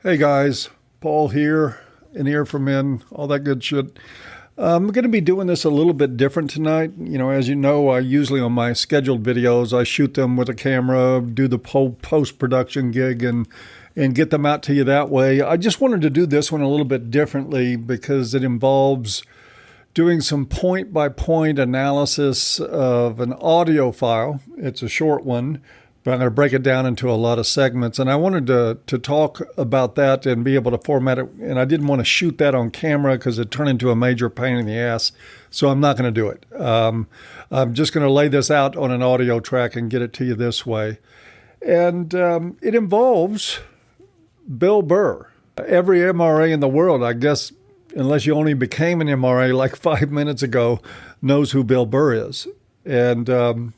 Hey guys, Paul here, in here from in, all that good shit. I'm going to be doing this a little bit different tonight. As you know, I usually on my scheduled videos, I shoot them with a camera, do the post-production gig and get them out to you that way. I just wanted to do this one a little bit differently because it involves doing some point-by-point analysis of an audio file. It's a short one, but I'm going to break it down into a lot of segments. And I wanted to talk about that and be able to format it. And I didn't want to shoot that on camera because it turned into a major pain in the ass. So I'm not going to do it. I'm just going to lay this out on an audio track and get it to you this way. And it involves Bill Burr. Every MRA in the world, I guess, unless you only became an MRA like 5 minutes ago, knows who Bill Burr is. And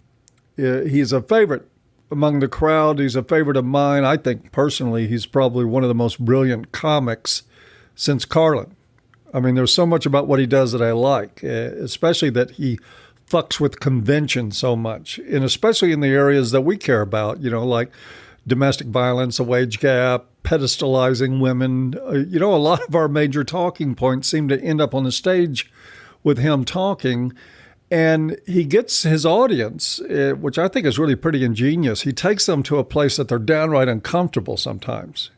he's a favorite among the crowd. He's a favorite of mine. I think personally he's probably one of the most brilliant comics since Carlin. I mean, there's so much about what he does that I like, especially that he fucks with convention so much, and especially in the areas that we care about, like domestic violence, a wage gap, pedestalizing women. A lot of our major talking points seem to end up on the stage with him talking. And he gets his audience, which I think is really pretty ingenious. He takes them to a place that they're downright uncomfortable sometimes.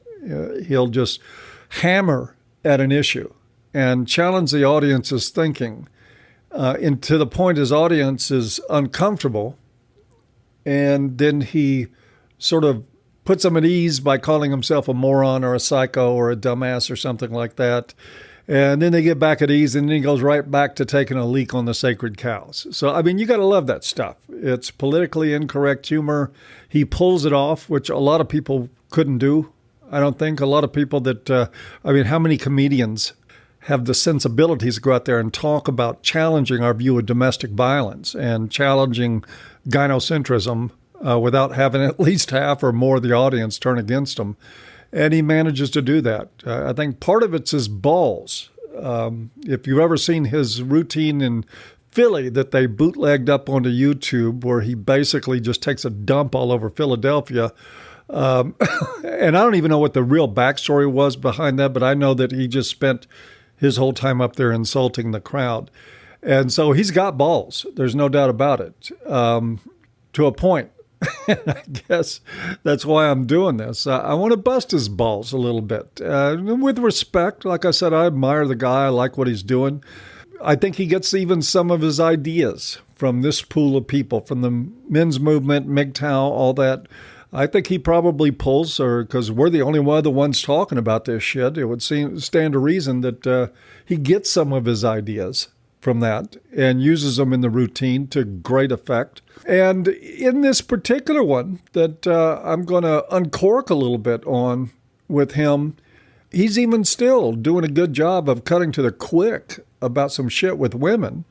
He'll just hammer at an issue and challenge the audience's thinking and to the point his audience is uncomfortable. And then he sort of puts them at ease by calling himself a moron or a psycho or a dumbass or something like that. And then they get back at ease, and then he goes right back to taking a leak on the sacred cows. So, I mean, you got to love that stuff. It's politically incorrect humor. He pulls it off, which a lot of people couldn't do. I don't think a lot of people how many comedians have the sensibilities to go out there and talk about challenging our view of domestic violence and challenging gynocentrism without having at least half or more of the audience turn against them. And he manages to do that. I think part of it's his balls. If you've ever seen his routine in Philly that they bootlegged up onto YouTube, where he basically just takes a dump all over Philadelphia. And I don't even know what the real backstory was behind that, but I know that he just spent his whole time up there insulting the crowd. And so he's got balls. There's no doubt about it, to a point. I guess that's why I'm doing this. I want to bust his balls a little bit with respect. Like I said, I admire the guy. I like what he's doing. I think he gets even some of his ideas from this pool of people, from the men's movement, MGTOW, all that. I think he probably pulls, or because we're the only one of the ones talking about this shit, it would stand to reason that he gets some of his ideas from that and uses them in the routine to great effect. And in this particular one that I'm going to uncork a little bit on with him, he's even still doing a good job of cutting to the quick about some shit with women.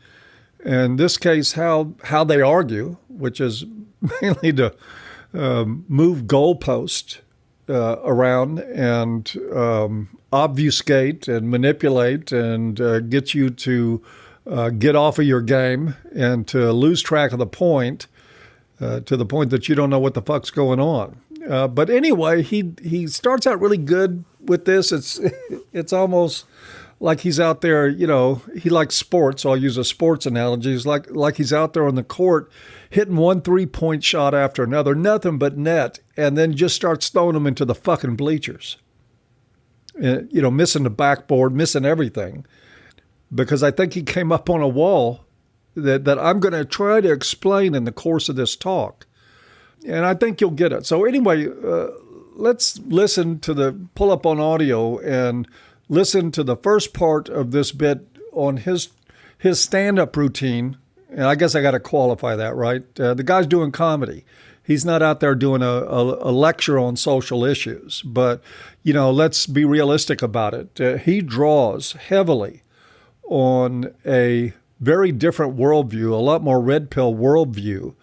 In this case, how they argue, which is mainly to move goalposts around and obfuscate and manipulate and get you to get off of your game and to lose track of the point, to the point that you don't know what the fuck's going on. But anyway, he starts out really good with this. It's almost like he's out there, he likes sports, so I'll use a sports analogy. It's like he's out there on the court hitting one 3-point shot after another, nothing but net, and then just starts throwing them into the fucking bleachers. Missing the backboard, missing everything. Because I think he came up on a wall that I'm going to try to explain in the course of this talk. And I think you'll get it. So anyway, let's pull up on audio and listen to the first part of this bit on his stand-up routine. And I guess I got to qualify that, right? The guy's doing comedy. He's not out there doing a lecture on social issues. But, let's be realistic about it. He draws heavily on a very different worldview, a lot more red pill worldview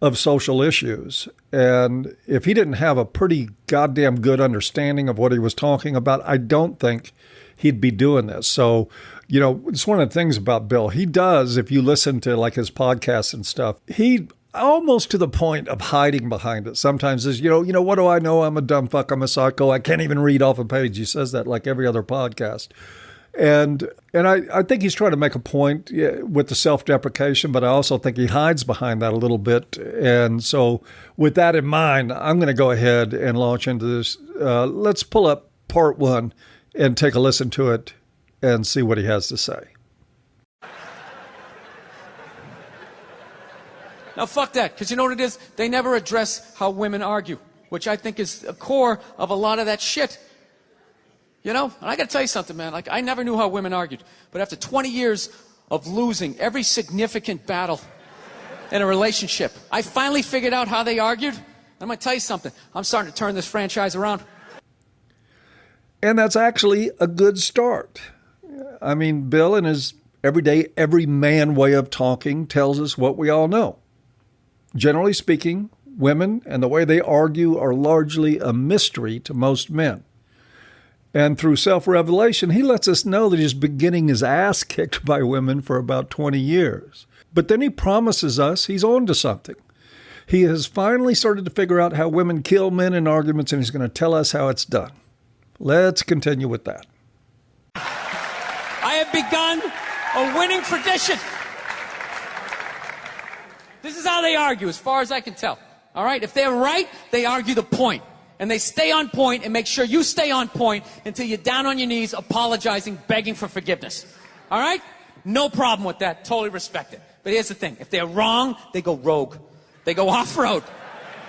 of social issues. And if he didn't have a pretty goddamn good understanding of what he was talking about, I don't think he'd be doing this. So, it's one of the things about Bill. He does, if you listen to like his podcasts and stuff, he almost to the point of hiding behind it. Sometimes is, what do I know? I'm a dumb fuck. I'm a psycho. I can't even read off a page. He says that like every other podcast. And I think he's trying to make a point with the self-deprecation, but I also think he hides behind that a little bit. And so with that in mind, I'm going to go ahead and launch into this. Let's pull up part 1 and take a listen to it and see what he has to say. Now, fuck that, because you know what it is? They never address how women argue, which I think is the core of a lot of that shit. And I got to tell you something, man. Like, I never knew how women argued. But after 20 years of losing every significant battle in a relationship, I finally figured out how they argued. I'm going to tell you something. I'm starting to turn this franchise around. And that's actually a good start. I mean, Bill, in his everyday, every man way of talking, tells us what we all know. Generally speaking, women and the way they argue are largely a mystery to most men. And through self-revelation, he lets us know that he's been getting his ass kicked by women for about 20 years. But then he promises us he's on to something. He has finally started to figure out how women kill men in arguments, and he's going to tell us how it's done. Let's continue with that. I have begun a winning tradition. This is how they argue, as far as I can tell. All right? If they're right, they argue the point. And they stay on point and make sure you stay on point until you're down on your knees, apologizing, begging for forgiveness. All right? No problem with that. Totally respect it. But here's the thing. If they're wrong, they go rogue. They go off-road.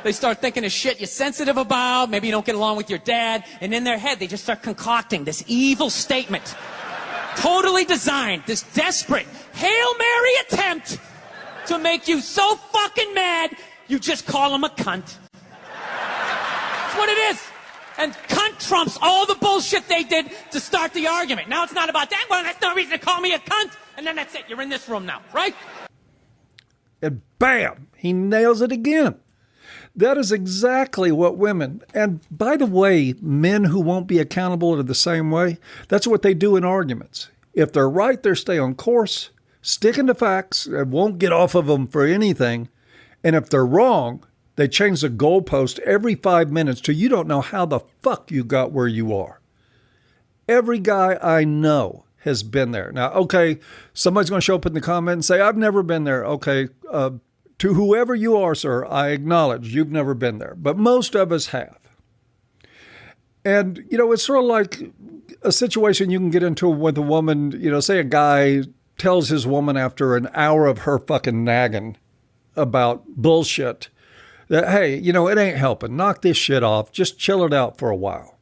They start thinking of shit you're sensitive about. Maybe you don't get along with your dad. And in their head, they just start concocting this evil statement. Totally designed. This desperate Hail Mary attempt to make you so fucking mad, you just call them a cunt. That's what it is. And cunt trumps all the bullshit they did to start the argument. Now it's not about that. Well, that's no reason to call me a cunt. And then that's it. You're in this room now, right? And bam, he nails it again. That is exactly what women, and by the way, men who won't be accountable are the same way. That's what they do in arguments. If they're right, they stay on course, sticking to facts, and won't get off of them for anything. And if they're wrong, they change the goalpost every 5 minutes till you don't know how the fuck you got where you are. Every guy I know has been there. Now, okay, somebody's going to show up in the comment and say, I've never been there. Okay, to whoever you are, sir, I acknowledge you've never been there. But most of us have. And, it's sort of like a situation you can get into with a woman, say a guy tells his woman after an hour of her fucking nagging about bullshit that, hey, it ain't helping. Knock this shit off. Just chill it out for a while.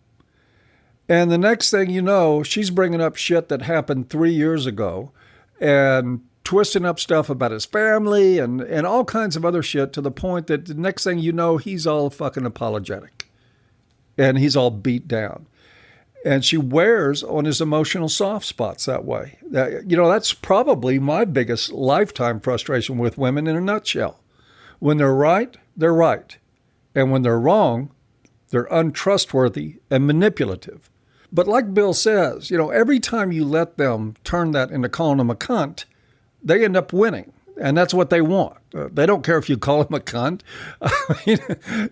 And the next thing you know, she's bringing up shit that happened 3 years ago and twisting up stuff about his family and all kinds of other shit to the point that the next thing you know, he's all fucking apologetic and he's all beat down. And she wears on his emotional soft spots that way. That's probably my biggest lifetime frustration with women in a nutshell. When they're right, they're right. And when they're wrong, they're untrustworthy and manipulative. But like Bill says, every time you let them turn that into calling them a cunt, they end up winning. And that's what they want. They don't care if you call them a cunt. I mean,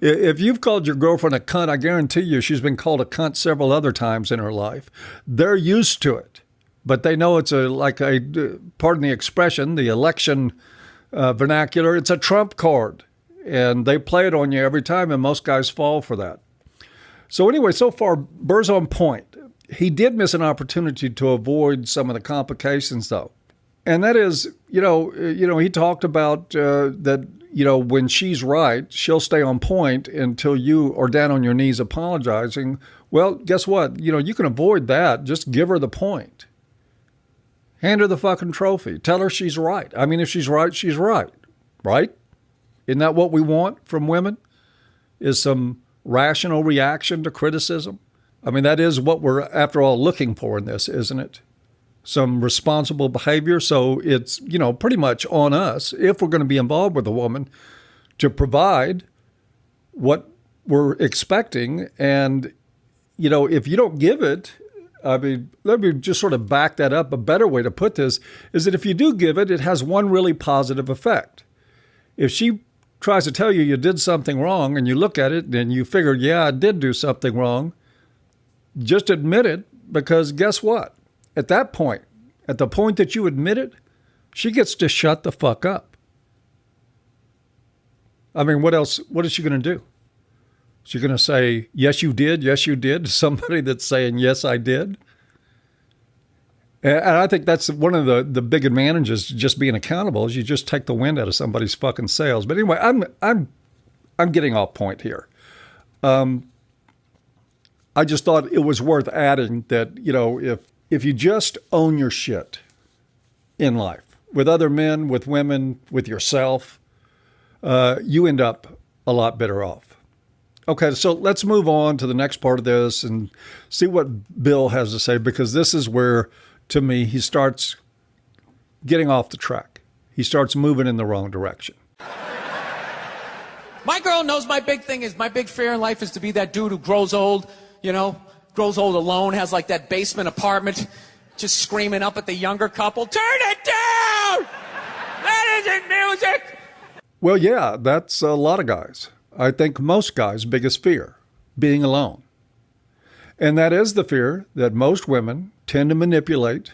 if you've called your girlfriend a cunt, I guarantee you she's been called a cunt several other times in her life. They're used to it. But they know it's pardon the expression, the election vernacular, it's a trump card. And they play it on you every time, and most guys fall for that. So anyway, so far, Burr's on point. He did miss an opportunity to avoid some of the complications, though. And that is, he talked about that, when she's right, she'll stay on point until you are down on your knees apologizing. Well, guess what? You can avoid that. Just give her the point. Hand her the fucking trophy. Tell her she's right. I mean, if she's right, she's right. Right? Isn't that what we want from women? Is some rational reaction to criticism? I mean, that is what we're, after all, looking for in this, isn't it? Some responsible behavior. So it's, pretty much on us, if we're going to be involved with a woman, to provide what we're expecting. And, if you don't give it, I mean, let me just sort of back that up. A better way to put this is that if you do give it, it has one really positive effect. If she tries to tell you you did something wrong and you look at it and you figure, yeah, I did do something wrong, just admit it, because guess what? At that point, at the point that you admit it, she gets to shut the fuck up. I mean, what else? What is she going to do? She's going to say, yes, you did to somebody that's saying, yes, I did. And I think that's one of the big advantages to just being accountable is you just take the wind out of somebody's fucking sails. But anyway, I'm getting off point here. I just thought it was worth adding that, you know, if you just own your shit in life with other men, with women, with yourself, you end up a lot better off. Okay, so let's move on to the next part of this and see what Bill has to say, because this is where, to me, he starts getting off the track. He starts moving in the wrong direction. My girl knows my big fear in life is to be that dude who grows old, you know, grows old alone, has like that basement apartment, just screaming up at the younger couple, turn it down! That isn't music! Well, yeah, that's a lot of guys. I think most guys' biggest fear, being alone. And that is the fear that most women tend to manipulate.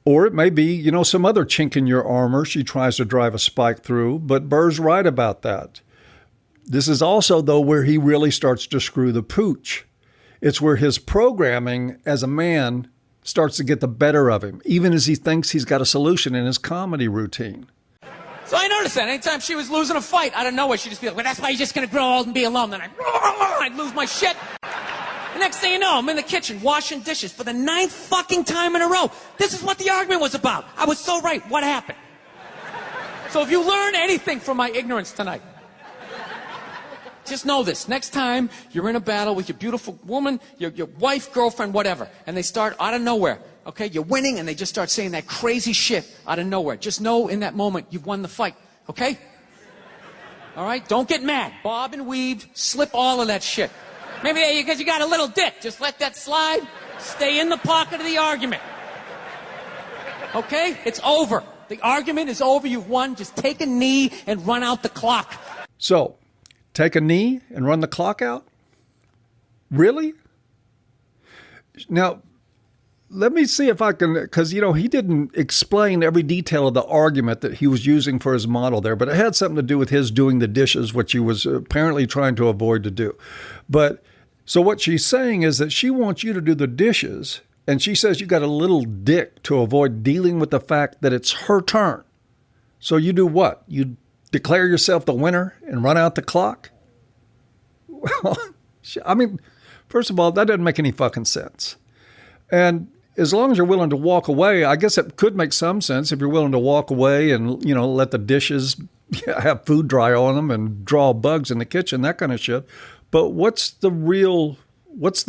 Or it may be, you know, some other chink in your armor she tries to drive a spike through, but Burr's right about that. This is also, though, where he really starts to screw the pooch. It's where his programming as a man starts to get the better of him, even as he thinks he's got a solution in his comedy routine. So I noticed that anytime she was losing a fight, out of nowhere, she'd just be like, well, that's why you're just going to grow old and be alone. Then I'd lose my shit. The next thing you know, I'm in the kitchen washing dishes for the 9th fucking time in a row. This is what the argument was about. I was so right. What happened? So if you learn anything from my ignorance tonight, just know this. Next time you're in a battle with your beautiful woman, your wife, girlfriend, whatever, and they start out of nowhere, okay, you're winning, and they just start saying that crazy shit out of nowhere. Just know in that moment you've won the fight, okay? All right? Don't get mad. Bob and weave, slip all of that shit. Maybe because you got a little dick. Just let that slide. Stay in the pocket of the argument. Okay? It's over. The argument is over. You've won. Just take a knee and run out the clock. So, take a knee and run the clock out? Really? Now, let me see if I can, because, you know, he didn't explain every detail of the argument that he was using for his model there, but it had something to do with his doing the dishes, which he was apparently trying to avoid to do. But, so what she's saying is that she wants you to do the dishes, and she says you got a little dick to avoid dealing with the fact that it's her turn. So you do what? You declare yourself the winner and run out the clock? Well, I mean, first of all, that doesn't make any fucking sense. And as long as you're willing to walk away, I guess it could make some sense if you're willing to walk away and, you know, let the dishes have food dry on them and draw bugs in the kitchen, that kind of shit. But what's the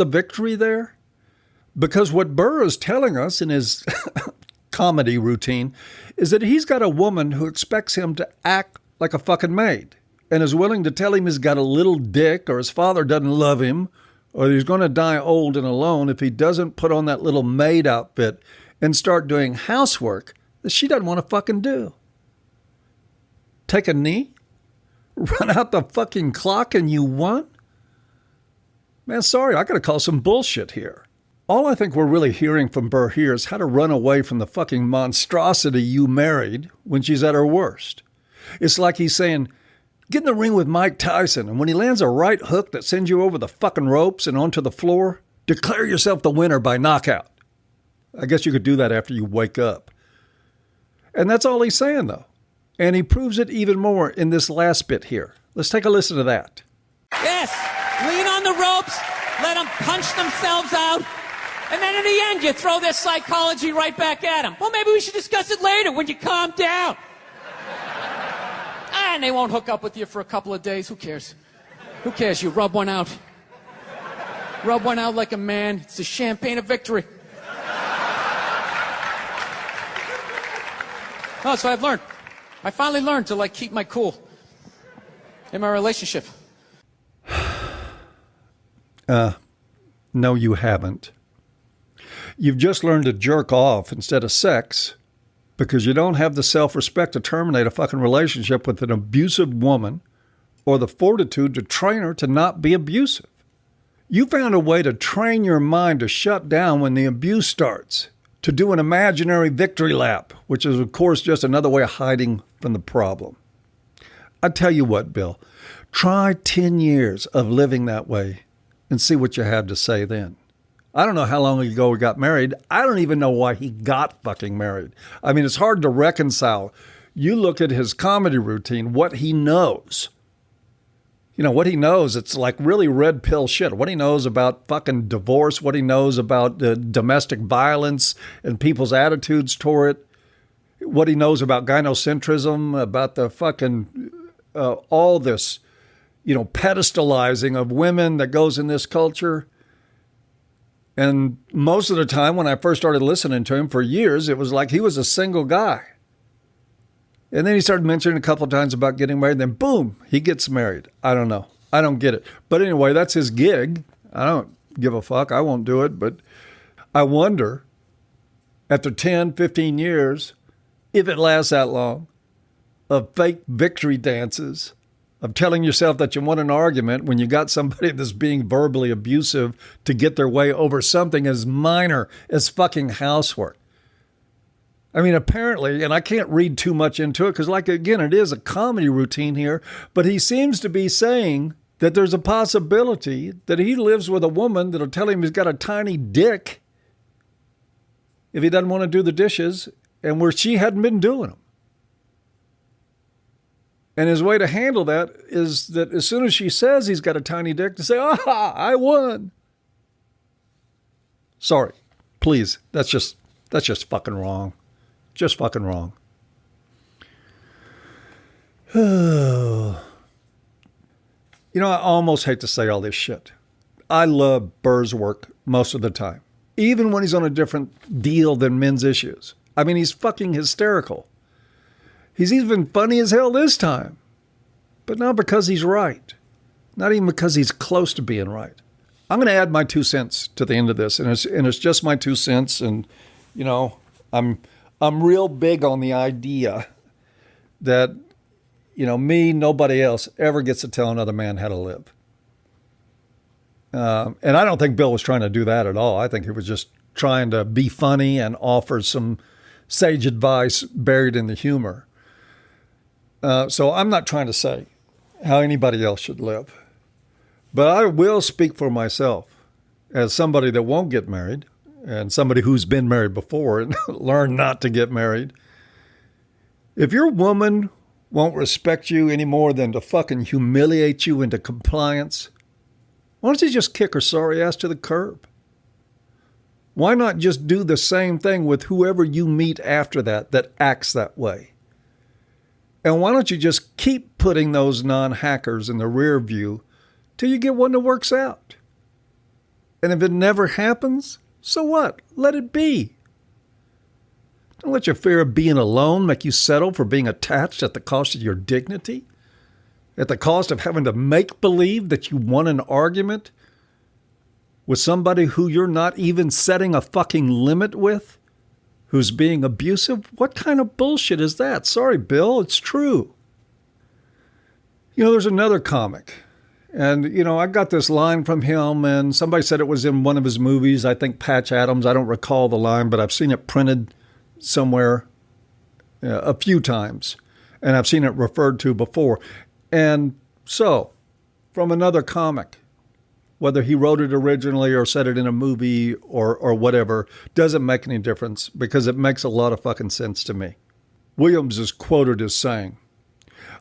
victory there? Because what Burr is telling us in his comedy routine is that he's got a woman who expects him to act like a fucking maid and is willing to tell him he's got a little dick or his father doesn't love him or he's going to die old and alone if he doesn't put on that little maid outfit and start doing housework that she doesn't want to fucking do. Take a knee? Run out the fucking clock and you won? Man, sorry, I got to call some bullshit here. All I think we're really hearing from Burr here is how to run away from the fucking monstrosity you married when she's at her worst. It's like he's saying, get in the ring with Mike Tyson, and when he lands a right hook that sends you over the fucking ropes and onto the floor, declare yourself the winner by knockout. I guess you could do that after you wake up. And that's all he's saying, though. And he proves it even more in this last bit here. Let's take a listen to that. Yes, lean on the ropes, let them punch themselves out, and then in the end, you throw their psychology right back at them. Well, maybe we should discuss it later when you calm down. And they won't hook up with you for a couple of days. Who cares? Who cares? You rub one out. Rub one out like a man. It's the champagne of victory. Oh, that's what I've learned. I finally learned to, like, keep my cool in my relationship. No, you haven't. You've just learned to jerk off instead of sex, because you don't have the self-respect to terminate a fucking relationship with an abusive woman or the fortitude to train her to not be abusive. You found a way to train your mind to shut down when the abuse starts, to do an imaginary victory lap, which is, of course, just another way of hiding from the problem. I tell you what, Bill, try 10 years of living that way and see what you have to say then. I don't know how long ago he got married. I don't even know why he got fucking married. I mean, it's hard to reconcile. You look at his comedy routine, what he knows. You know, what he knows, it's like really red pill shit. What he knows about fucking divorce, what he knows about domestic violence and people's attitudes toward it, what he knows about gynocentrism, about the fucking, all this, pedestalizing of women that goes in this culture. And most of the time when I first started listening to him for years, it was like he was a single guy. And then he started mentioning a couple of times about getting married. Then boom, he gets married. I don't know. I don't get it. But anyway, that's his gig. I don't give a fuck. I won't do it. But I wonder, after 10, 15 years, if it lasts that long, of fake victory dances, of telling yourself that you won an argument when you got somebody that's being verbally abusive to get their way over something as minor as fucking housework. I mean, apparently, and I can't read too much into it because, again, it is a comedy routine here, but he seems to be saying that there's a possibility that he lives with a woman that'll tell him he's got a tiny dick if he doesn't want to do the dishes, and where she hadn't been doing them. And his way to handle that is that as soon as she says he's got a tiny dick, to say, I won. Sorry, please, that's just fucking wrong. Just fucking wrong. I almost hate to say all this shit. I love Burr's work most of the time, even when he's on a different deal than Men's Issues. I mean, he's fucking hysterical. He's even funny as hell this time, but not because he's right. Not even because he's close to being right. I'm going to add my 2 cents to the end of this, and it's just my 2 cents. And I'm real big on the idea that, me, nobody else ever gets to tell another man how to live. And I don't think Bill was trying to do that at all. I think he was just trying to be funny and offer some sage advice buried in the humor. So I'm not trying to say how anybody else should live. But I will speak for myself as somebody that won't get married and somebody who's been married before and learned not to get married. If your woman won't respect you any more than to fucking humiliate you into compliance, why don't you just kick her sorry ass to the curb? Why not just do the same thing with whoever you meet after that acts that way? And why don't you just keep putting those non-hackers in the rear view till you get one that works out? And if it never happens, so what? Let it be. Don't let your fear of being alone make you settle for being attached at the cost of your dignity, at the cost of having to make believe that you won an argument with somebody who you're not even setting a fucking limit with, who's being abusive. What kind of bullshit is that? Sorry, Bill, it's true. There's another comic. And, I got this line from him, and somebody said it was in one of his movies. I think Patch Adams. I don't recall the line, but I've seen it printed somewhere a few times. And I've seen it referred to before. And so, from another comic, whether he wrote it originally or said it in a movie or whatever, doesn't make any difference because it makes a lot of fucking sense to me. Williams is quoted as saying,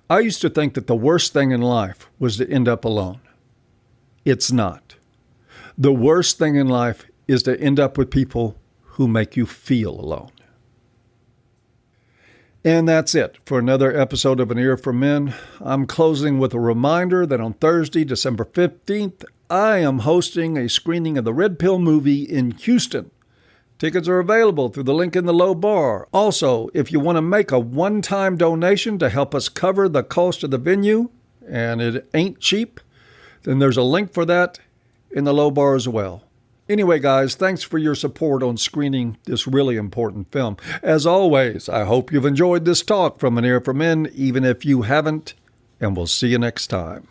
"I used to think that the worst thing in life was to end up alone. It's not. The worst thing in life is to end up with people who make you feel alone." And that's it for another episode of An Ear for Men. I'm closing with a reminder that on Thursday, December 15th, I am hosting a screening of the Red Pill movie in Houston. Tickets are available through the link in the low bar. Also, if you want to make a one-time donation to help us cover the cost of the venue, and it ain't cheap, then there's a link for that in the low bar as well. Anyway, guys, thanks for your support on screening this really important film. As always, I hope you've enjoyed this talk from An Ear for Men, even if you haven't, and we'll see you next time.